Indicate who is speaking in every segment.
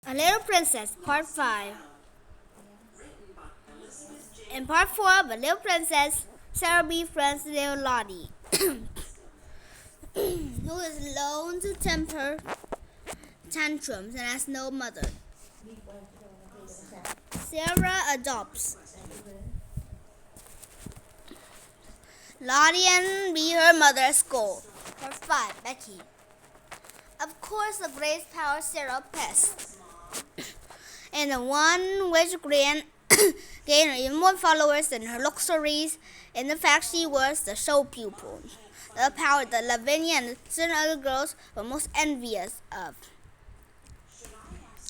Speaker 1: A Little Princess, Part 5. In Part 4 of A Little Princess, Sarah befriends little Lottie, who is known to temper tantrums and has no mother. Sarah adopts Lottie and be her mother at school. Part 5, Becky. Of course, the greatest power Sarah possessed, and the one which gained even more followers than her luxuries, in the fact she was the show pupil, the power that Lavinia and certain other girls were most envious of,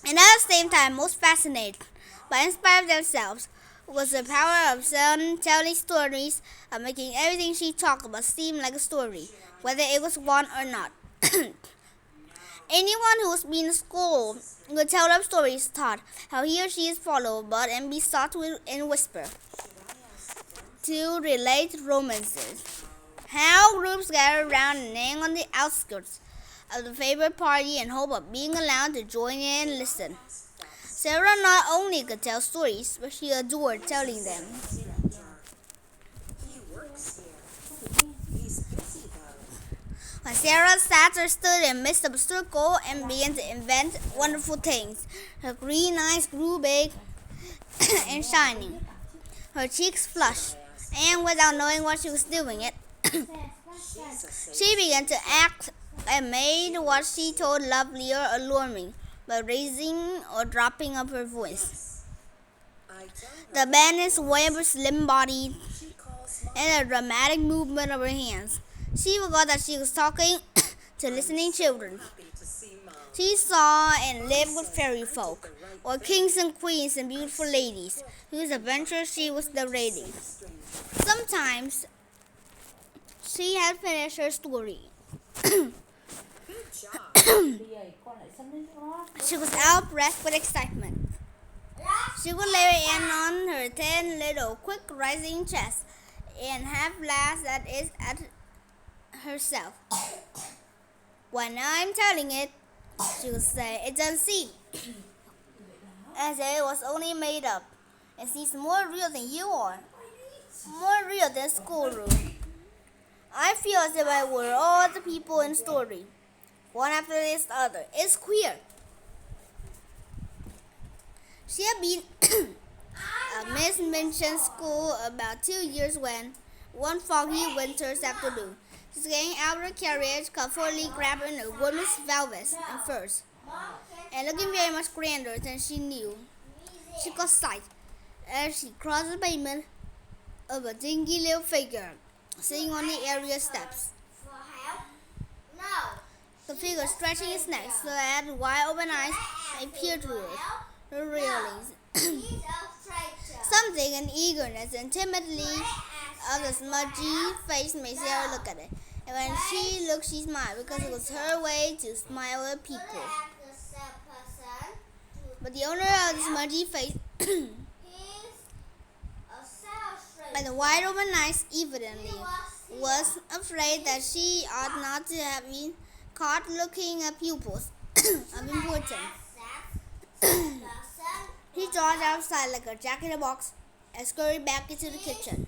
Speaker 1: and at the same time most fascinated by, in spite of themselves, was the power of telling stories, of making everything she talked about seem like a story, whether it was one or not. Anyone who's been in school would tell them stories taught how he or she is followed about and be sought in whisper to relate romances. How groups gather around and hang on the outskirts of the favorite party in hope of being allowed to join in and listen. Sarah not only could tell stories, but she adored telling them. When Sarah sat or stood in the midst of a circle and began to invent wonderful things, her green eyes grew big and shining. Her cheeks flushed, and without knowing what she was doing she began to act and made what she told lovely or alluring by raising or dropping up her voice. The balanced sway of her slim body and the dramatic movement of her hands. She forgot that she was talking to listening children. She saw and lived with fairy folk, or kings and queens and beautiful ladies, whose adventures she was narrating. Sometimes she had finished her story. She was out of breath with excitement. She would lay her hand on her thin little quick rising chest and half laugh at herself. When I'm telling it, she would say, it doesn't seem as if it was only made up. It seems more real than you are, more real than schoolroom. I feel as if I were all the people in the story, one after this other. It's queer. She had been at Miss Minchin's school about 2 years when, one foggy winter's afternoon, she was getting out of her carriage, comfortably grabbing a woman's velvet and furs, and looking very much grander than she knew. She caught sight, as she crossed the pavement, of a dingy little figure sitting on the area steps. The figure stretching its neck so that wide open eyes might peer through her railings. Something in eagerness and timidly of the smudgy face made Sarah look at it. And when she looked, she smiled, because it was her way to smile at people. But the owner of the smudgy face and the wide open eyes evidently was afraid that she ought not to have been caught looking at pupils of importance. He dodged outside like a jack in a box and scurried back into the kitchen.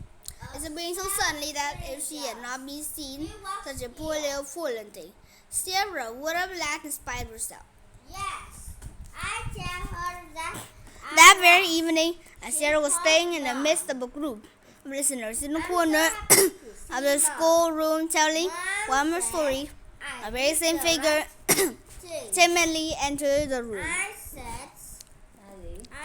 Speaker 1: It happened so suddenly that if she had not been seen, such a poor little fallen thing, Sarah would have laughed in spite of herself.
Speaker 2: Yes, I tell her that.
Speaker 1: That very evening, as Sarah was staying in the midst of a group of listeners in the corner of the schoolroom telling one more story, a very same figure timidly entered the room,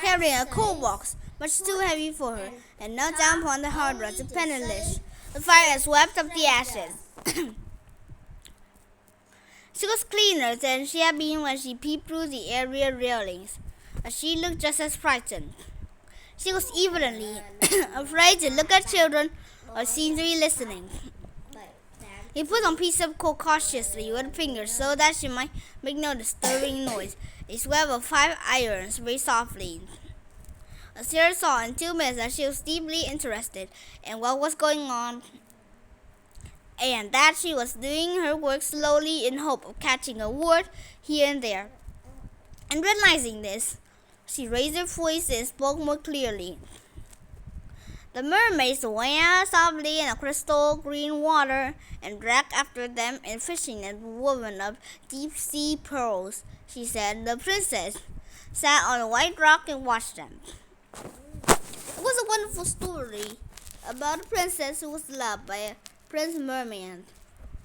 Speaker 1: carrying a coal box much too heavy for her, and knelt down upon the hearthrug to penniless. The fire had swept up the ashes. She was cleaner than she had been when she peeped through the area railings, but she looked just as frightened. She was evidently afraid to look at children or seemed to be listening. He put on a piece of coal cautiously with a finger so that she might make no disturbing noise. He swept of 5 irons very softly. Sarah saw in 2 minutes that she was deeply interested in what was going on, and that she was doing her work slowly in hope of catching a word here and there. And realizing this, she raised her voice and spoke more clearly. The mermaid swam softly in the crystal green water and dragged after them in fishing net woven of deep sea pearls. She said the princess sat on a white rock and watched them. It was a wonderful story about a princess who was loved by a prince merman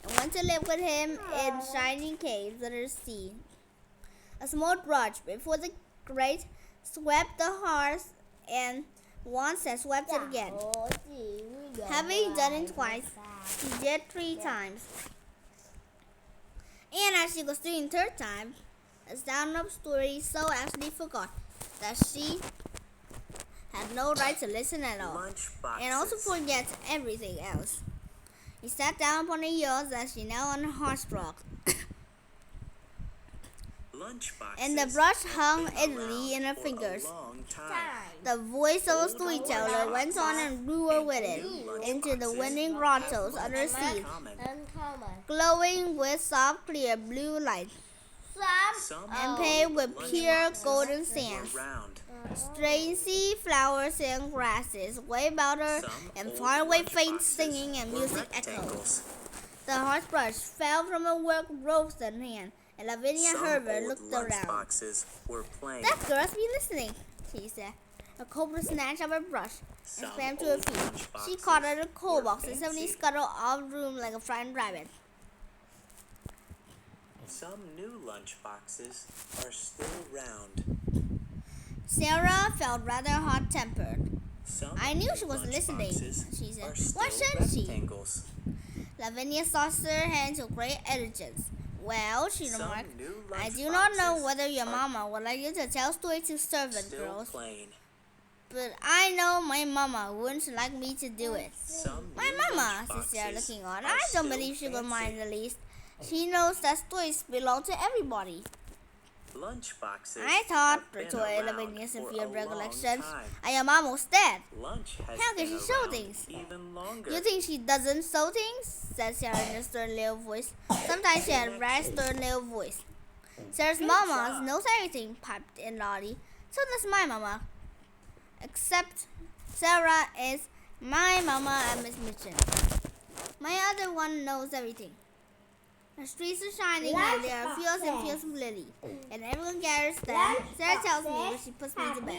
Speaker 1: and went to live with him in shining caves under the sea. A small drudge before the grate swept the hearth, and once and swept it again. Having done it twice, she did 3 times. And as she was doing the 3rd time, the stand-up story so actually forgot that she had no right to listen at all, and also forget everything else. He sat down upon the heels as she knelt on the hearthrug, and the brush hung idly in her fingers. The voice of a storyteller went on and blew her with it into the windy grottos under the sea, glowing with soft, clear blue light and paved with pure golden sands. Strange sea flowers and grasses waved about her, and faraway faint singing and music echoed. The heartbrush fell from her work rose-in hand, and Lavinia Herbert looked around. That girl's been listening, she said. A cobra snatched up her brush and swam to her feet. She caught at a coal box and suddenly scuttled off the room like a frightened rabbit.
Speaker 3: Some new lunch boxes are still round.
Speaker 1: Sarah felt rather hot-tempered. I knew she was listening, she said. Why shouldn't she? Lavinia tossed her hand to great elegance. Well, she remarked, I do not know whether your mama would like you to tell stories to servant girls, but I know my mama wouldn't like me to do it. My mama, said Sarah, looking on. I don't believe she would mind the least. She knows that stories belong to everybody. I thought, retorted Lavinia in field recollections, and your mom was dead. How can she sew things? You think she doesn't sew things? Said Sarah in a stern little voice. Sometimes she had a very stern little voice. Sarah's mama knows everything, piped in Lottie. So does my mama. Except Sarah is my mama and Miss Mitchell. My other one knows everything. The streets are shining and there are fields and fields of lily. And everyone gathers them. Sarah tells me when she puts me to bed.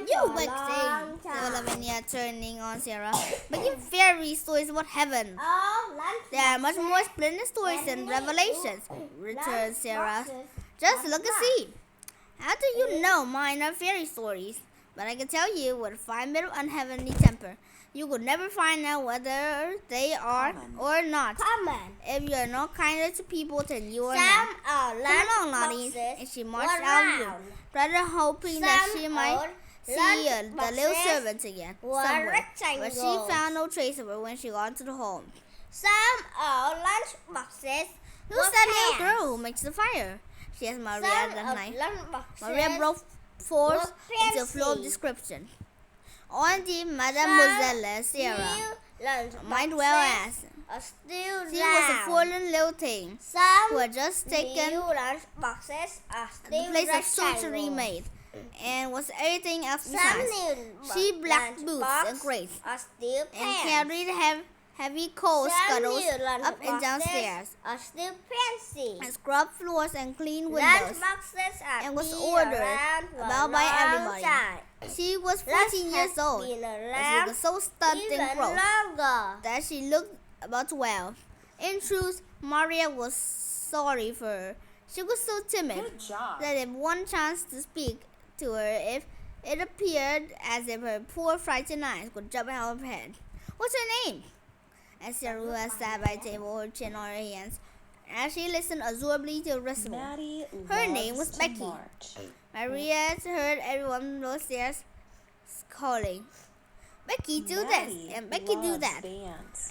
Speaker 1: You wicked thing, said Lavinia, turning on Sarah. But you fairy stories about heaven. There are much more splendid stories than Revelations, returned Sarah. Just look and see. How do you know mine are fairy stories? But I can tell you with a fine bit of unheavenly temper. You could never find out whether they are or not. If you are not kinder to people than you are now. Come along, Lottie. And she marched out of the room, rather hoping that she might see the little servant again somewhere. But she found no trace of her when she got into the hall. Who's that little girl who makes the fire? She asked Maria that night. Maria broke forth into a flow of description. On the Mademoiselle Sarah might well ask. She was a forlorn little thing who had just taken the place of sorcery maid and was everything else besides. She blacked boots and grates and carried heavy coal scuttles up and down stairs and scrubbed floors and cleaned windows and was ordered about by everybody. She was 14 years old, but she was so stunned and gross that she looked about 12. In truth, Maria was sorry for her. She was so timid that if one chanced to speak to her, if it appeared as if her poor frightened eyes would jump out of her head. What's her name? As Sarah had sat by the table, her chin on her hands, as she listened absorbedly to the recital. Her name was Becky. Maria heard everyone downstairs calling, Becky, do this, and Becky, do that,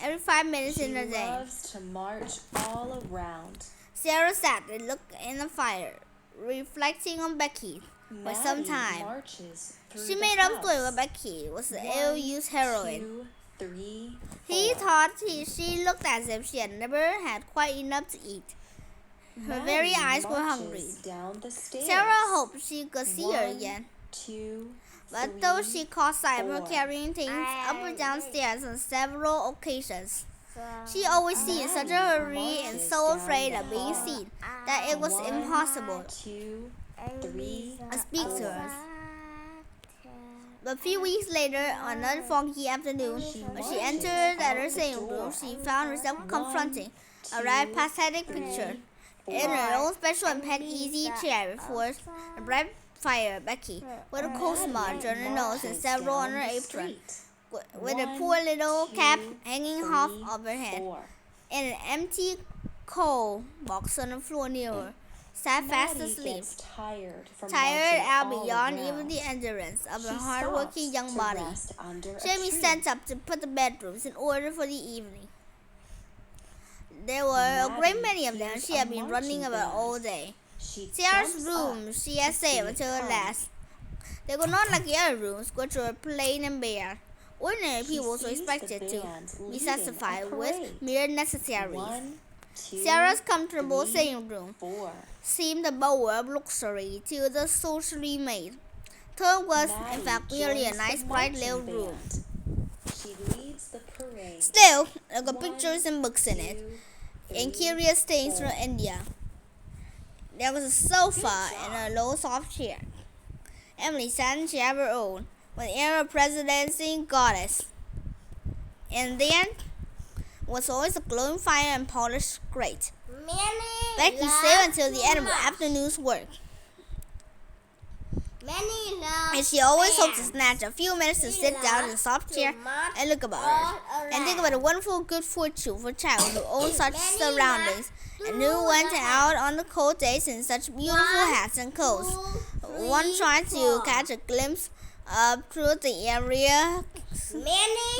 Speaker 1: every 5 minutes in a day.
Speaker 4: Loves to march all around.
Speaker 1: Sarah sat and looked in the fire, reflecting on Becky for some time. She made up a story that Becky was an ill-used heroine.
Speaker 4: 2, 3, 4.
Speaker 1: He thought she looked as if she had never had quite enough to eat. Her very
Speaker 4: Maddie
Speaker 1: eyes were hungry.
Speaker 4: marches down the stairs.
Speaker 1: Sarah hoped she could see her
Speaker 4: 1,
Speaker 1: again,
Speaker 4: 2,
Speaker 1: but though
Speaker 4: 3,
Speaker 1: she caught sight of her
Speaker 4: 4.
Speaker 1: carrying things up and down stairs on several occasions, she always seemed in such a
Speaker 4: Maddie
Speaker 1: hurry and
Speaker 4: marches
Speaker 1: so
Speaker 4: down
Speaker 1: afraid
Speaker 4: the
Speaker 1: of being
Speaker 4: hall.
Speaker 1: seen that it was
Speaker 4: 1,
Speaker 1: impossible
Speaker 4: 2, 3,
Speaker 1: to speak to
Speaker 4: 4.
Speaker 1: her. But a few weeks later, on another foggy afternoon, when she entered at her sitting room, she found herself confronting a rather pathetic picture. In her own special and pet easy chair before a bright fire, Becky, with a cold smudge on her nose and several on her apron, with a poor little cap hanging half of her head,
Speaker 4: 4.
Speaker 1: and an empty coal box on the floor near her, sat fast
Speaker 4: Maddie
Speaker 1: asleep,
Speaker 4: gets tired from
Speaker 1: tired
Speaker 4: marching
Speaker 1: out
Speaker 4: all
Speaker 1: beyond
Speaker 4: around.
Speaker 1: even the endurance of
Speaker 4: She
Speaker 1: her hard-working
Speaker 4: stops
Speaker 1: young
Speaker 4: to
Speaker 1: body.
Speaker 4: rest under a
Speaker 1: Jamie
Speaker 4: tree.
Speaker 1: sent up to put the bedrooms in order for the evening. There were a great many of them. She had been running about all day.
Speaker 4: She
Speaker 1: Sarah's
Speaker 4: jumps
Speaker 1: room
Speaker 4: up
Speaker 1: she had
Speaker 4: to
Speaker 1: saved
Speaker 4: see
Speaker 1: until
Speaker 4: it
Speaker 1: her
Speaker 4: come.
Speaker 1: last. They were not like the other rooms, which were plain and bare. Ordinary
Speaker 4: She
Speaker 1: people were
Speaker 4: sees the
Speaker 1: expected to
Speaker 4: band
Speaker 1: be
Speaker 4: leading
Speaker 1: satisfied
Speaker 4: a
Speaker 1: with
Speaker 4: parade.
Speaker 1: mere necessaries.
Speaker 4: 1, 2,
Speaker 1: Sarah's comfortable
Speaker 4: 3,
Speaker 1: sitting room
Speaker 4: 4.
Speaker 1: seemed a bower of luxury to the socially made. Hers was, in
Speaker 4: Maddie
Speaker 1: fact, merely a
Speaker 4: joins the
Speaker 1: nice, bright
Speaker 4: marching
Speaker 1: little room.
Speaker 4: band. She leads the parade.
Speaker 1: Still, there were
Speaker 4: 1,
Speaker 1: pictures and books in it,
Speaker 4: 2,
Speaker 1: and
Speaker 4: 3,
Speaker 1: curious things from
Speaker 4: 4.
Speaker 1: India. There was a sofa and a low soft chair. Emily sat in a chair of her own, with the air of presidency and goddess. And then was always a glowing fire and polished grate. Becky stayed until the end of the afternoon's work, and she always hoped to snatch a few minutes to sit down in a soft chair and look about her, and think about the wonderful good fortune for a child who owned such surroundings, and who went out on the cold days in such beautiful hats and coats. One tried to catch a glimpse up through the area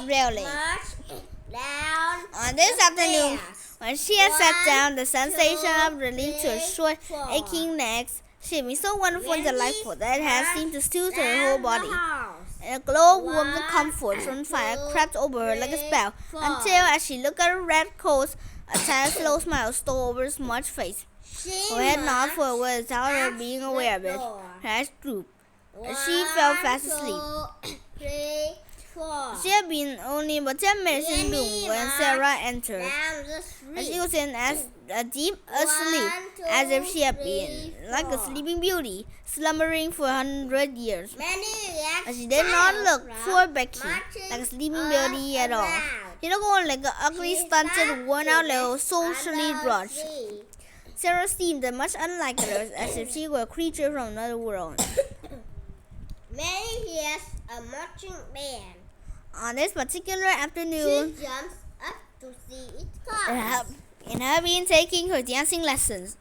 Speaker 1: railing. On this afternoon, when she had sat down, the sensation of relief to her short, aching legs, she had been so wonderful and delightful that it had seemed to soothe her whole body. And a glow of warmth and comfort from the fire crept over her like a spell, until, as she looked at her red coats, a tiny slow smile stole over her smudged face. Her head nodded forward without her being aware of it. Her eyes drooped, and she fell fast asleep. She had been only about 10 minutes in the room when Sarah entered, and she was in as deep a sleep as if she had been, like a sleeping beauty, slumbering for 100 years. And she did not look for Becky like a sleeping beauty at all. She looked only like an ugly, stunted, worn-out little socially drudge. Sarah seemed as much unlike her as if she were a creature from another world.
Speaker 2: Mary hears a marching band.
Speaker 1: On this particular afternoon,
Speaker 2: She jumps up to see it come.
Speaker 1: and had been taking her dancing lessons.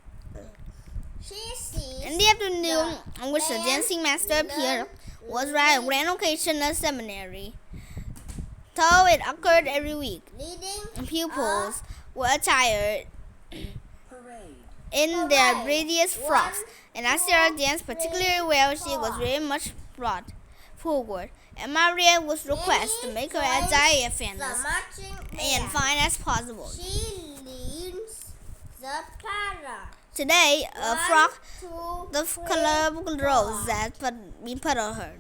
Speaker 2: She sees
Speaker 1: In the afternoon on which the dancing master appeared was rather a grand occasion at seminary. Though it occurred every week,
Speaker 2: leading
Speaker 1: and pupils were attired
Speaker 3: Parade.
Speaker 1: in their prettiest frocks, and as Sarah danced particularly well, she was very much brought forward, and Maria was requested to make her as diaphanous
Speaker 2: the marching
Speaker 1: and
Speaker 2: band.
Speaker 1: fine as possible.
Speaker 2: She leads the para.
Speaker 1: Today, a frock the
Speaker 2: Two,
Speaker 1: color of rose had been put on her,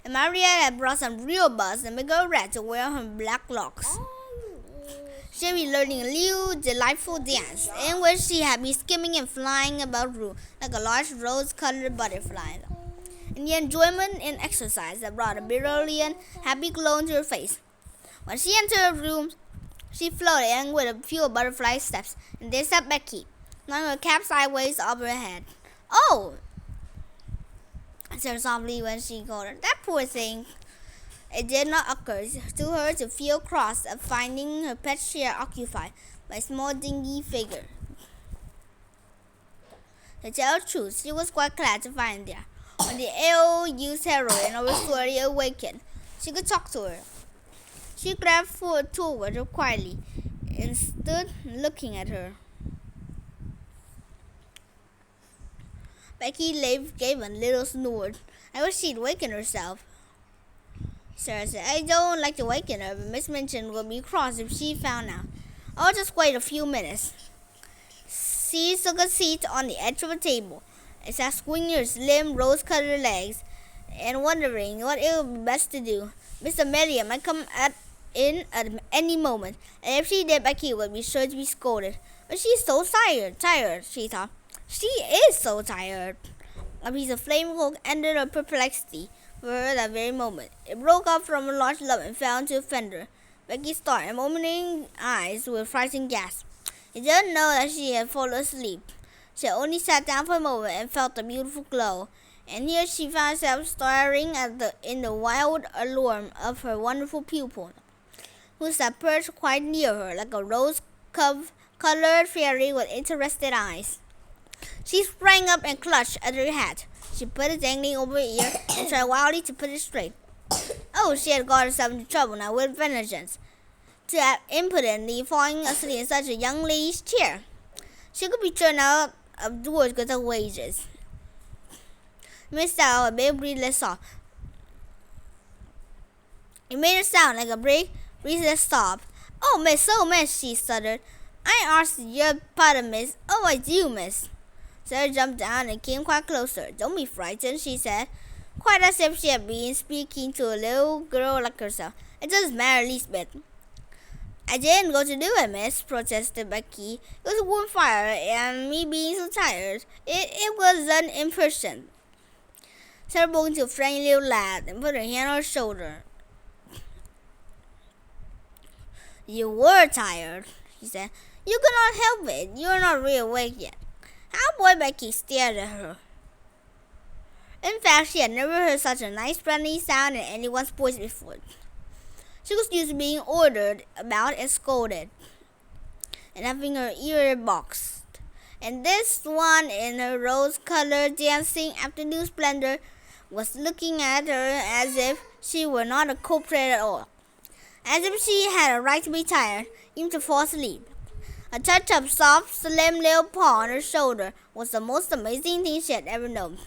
Speaker 1: and Maria had brought some real buds and made her red to wear her black locks. She had been learning a new, delightful dance, in which she had been skimming and flying about the room like a large rose-colored butterfly. And the enjoyment in exercise that brought a brilliant, happy glow into her face. When she entered her room, she floated in with a few butterfly steps, and there sat Becky, laying her cap sideways over her head. "Oh!" said softly when she called her. "That poor thing." It did not occur to her to feel cross at finding her pet chair occupied by a small dingy figure. To tell the truth, she was quite glad to find it there. When the ill-used heroine of her story awakened, she could talk to her. She grabbed toward her quietly and stood looking at her. Becky gave a little snort. "I wish she'd waken herself," Sarah said. "I don't like to waken her, but Miss Minchin would be cross if she found out. I'll just wait a few minutes." She took a seat on the edge of a table and sat swinging her slim, rose-colored legs and wondering what it would be best to do. Mr. Merriam might come in at any moment, and if she did, Becky would be sure to be scolded. But she's so tired, she thought. She is so tired. A piece of flaming coke ended her perplexity for her that very moment. It broke off from a large lump and fell into a fender. Becky started, and opening eyes with a frightened gasp. She didn't know that she had fallen asleep. She only sat down for a moment and felt a beautiful glow. And here she found herself staring in the wild allure of her wonderful pupil, who sat perched quite near her like a rose-colored fairy with interested eyes. She sprang up and clutched at her hat. She put it dangling over her ear and tried wildly to put it straight. Oh, she had got herself into trouble now with vengeance, to have impudently falling asleep in such a young lady's chair. She could be turned out of doors with her wages. Miss Dow, a big breathless sob. It made a sound like a breathless sob. Oh, miss, she stuttered. I asked your pardon, miss. Oh, I do, miss. Sarah jumped down and came quite closer. Don't be frightened, she said, quite as if she had been speaking to a little girl like herself. It doesn't matter least bit. I didn't go to do it, miss, protested Becky. It was a warm fire, and me being so tired, it was an impression. Sarah broke into a friendly little laugh and put her hand on her shoulder. You were tired, she said. You could not help it. You are not really awake yet. How boy Becky stared at her. In fact, she had never heard such a nice friendly sound in anyone's voice before. She was used to being ordered about and scolded, and having her ear boxed. And this one, in her rose-colored dancing afternoon splendor, was looking at her as if she were not a culprit at all, as if she had a right to be tired, even to fall asleep. A touch of soft, slim little paw on her shoulder was the most amazing thing she had ever known.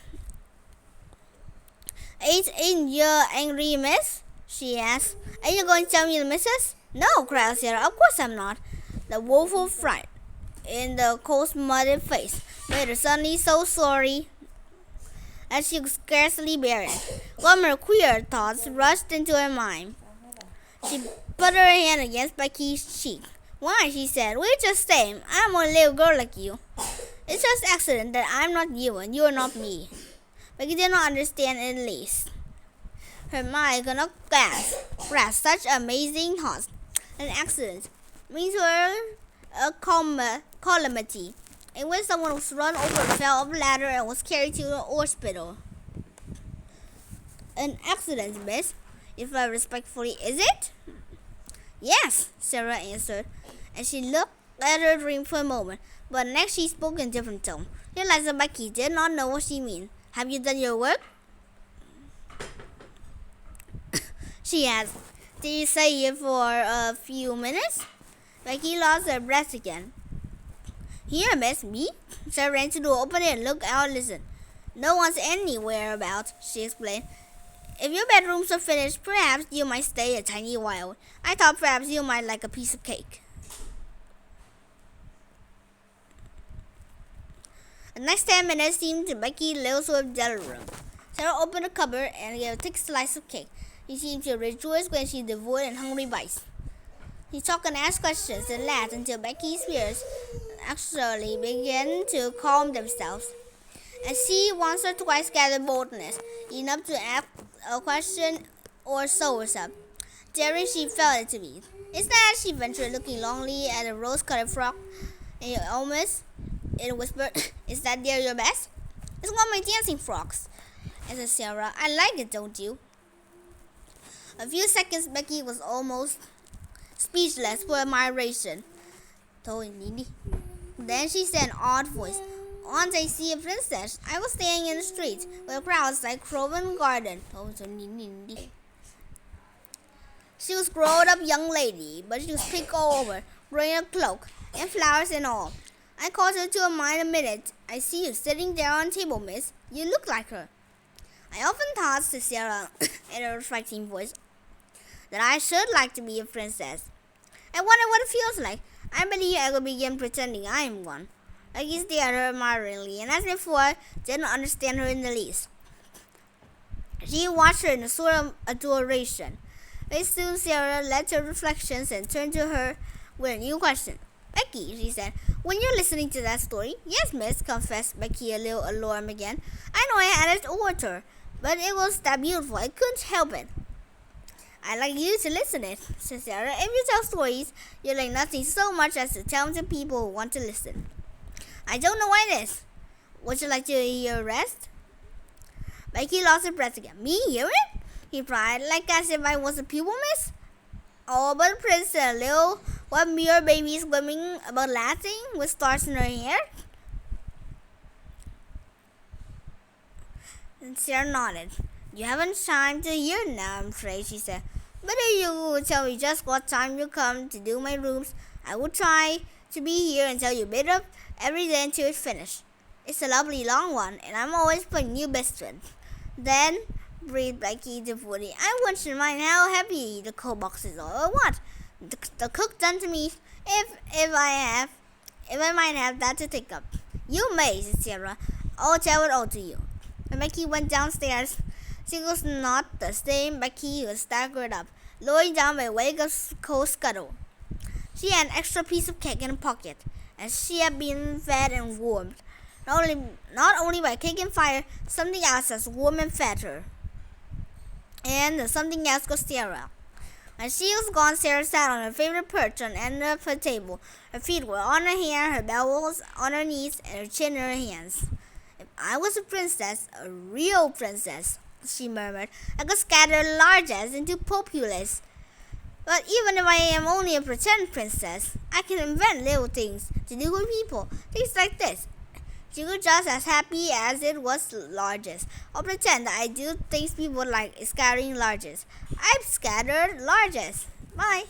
Speaker 1: Ain't you angry, miss? She asked. Are you going to tell me the missus? No, cried Sarah. Of course I'm not. The woeful fright in the cold, muddy face made her suddenly so sorry that she could scarcely bear it. One more queer thoughts rushed into her mind. She put her hand against Becky's cheek. Why, she said, we're just same. I'm a little girl like you. It's just accident that I'm not you and you're not me. Becky did not understand in the least. Her mind could not grasp such amazing thoughts. An accident means her a calamity, in which someone was run over and fell off a ladder and was carried to the hospital. An accident, miss, if I respectfully, is it? Yes, Sarah answered, and she looked at her dream for a moment, but next she spoke in a different tone. Realized that Becky did not know what she meant. Have you done your work? She asked. Did you stay here for a few minutes? Becky lost her breath again. Here, miss, me? Sarah ran to the door, opened it, and looked out and listened. No one's anywhere about, she explained. If your bedrooms are finished, perhaps you might stay a tiny while. I thought perhaps you might like a piece of cake. The next 10 minutes seemed to Becky a little sort of delirium. Sarah opened a cupboard and gave a thick slice of cake. She seemed to rejoice when she devoured in hungry bites. She talked and asked questions and laughed until Becky's fears actually began to calm themselves. And she once or twice gathered boldness enough to ask a question or so herself. Daring she felt it to be. Instead, she ventured, looking longingly at a rose-colored frock in your almost, and whispered, Is that there your best? It's one of my dancing frocks, answered Sarah. I like it, don't you? A few seconds, Becky was almost speechless for admiration. Then she said in an odd voice, Aren't I see a princess? I was standing in the street with crowds like Covent Garden. She was a grown-up young lady, but she was pink all over, wearing a cloak and flowers and all. I called her to mind a minute. I see you sitting there on the table, miss. You look like her. I often thought, said Sarah in a reflecting voice, that I should like to be a princess. I wonder what it feels like. I believe I will begin pretending I am one. Becky stared at her admiringly, and as before, didn't understand her in the least. She watched her in a sort of adoration. Very soon, Sarah left her reflections and turned to her with a new question. Becky, she said, when you're listening to that story? Yes, miss, confessed Becky, a little alarmed again. I know I had it over to her, but it was that beautiful. I couldn't help it. I'd like you to listen it, said Sarah. If you tell stories, you like nothing so much as to tell them to people who want to listen. I don't know why it is. Would you like to hear the rest? Becky lost her breath again. Me hear it? He cried, like as if I was a pupil, miss. Oh, but Prince and a little what mere baby swimming about laughing with stars in her hair? And Sarah nodded. You haven't time to hear now, I'm afraid, she said. But if you would tell me just what time you come to do my rooms, I would try to be here and tell you a bit of every day until it's finished. It's a lovely long one, and I'm always putting new bits to it. Then, breathed Becky devoutly, I wouldn't mind how heavy the coal box is or what the cook done to me if I might have that to take up. You may, said Sarah. I'll tell it all to you. When Becky went downstairs, she was not the same Becky who staggered up, lowering down by way of coal scuttle. She had an extra piece of cake in her pocket, and she had been fed and warmed. Not only by cake and fire, something else as warm and fed her. And the something else was Sarah. When she was gone, Sarah sat on her favorite perch on the end of her table. Her feet were on her hair, her bellows on her knees, and her chin in her hands. If I was a princess, a real princess, she murmured, I could scatter largesse into populace. But even if I am only a pretend princess, I can invent little things to do with people. Things like this. She was just as happy as it was largesse. I'll pretend that I do things people like, scattering largesse. I've scattered largesse. Bye.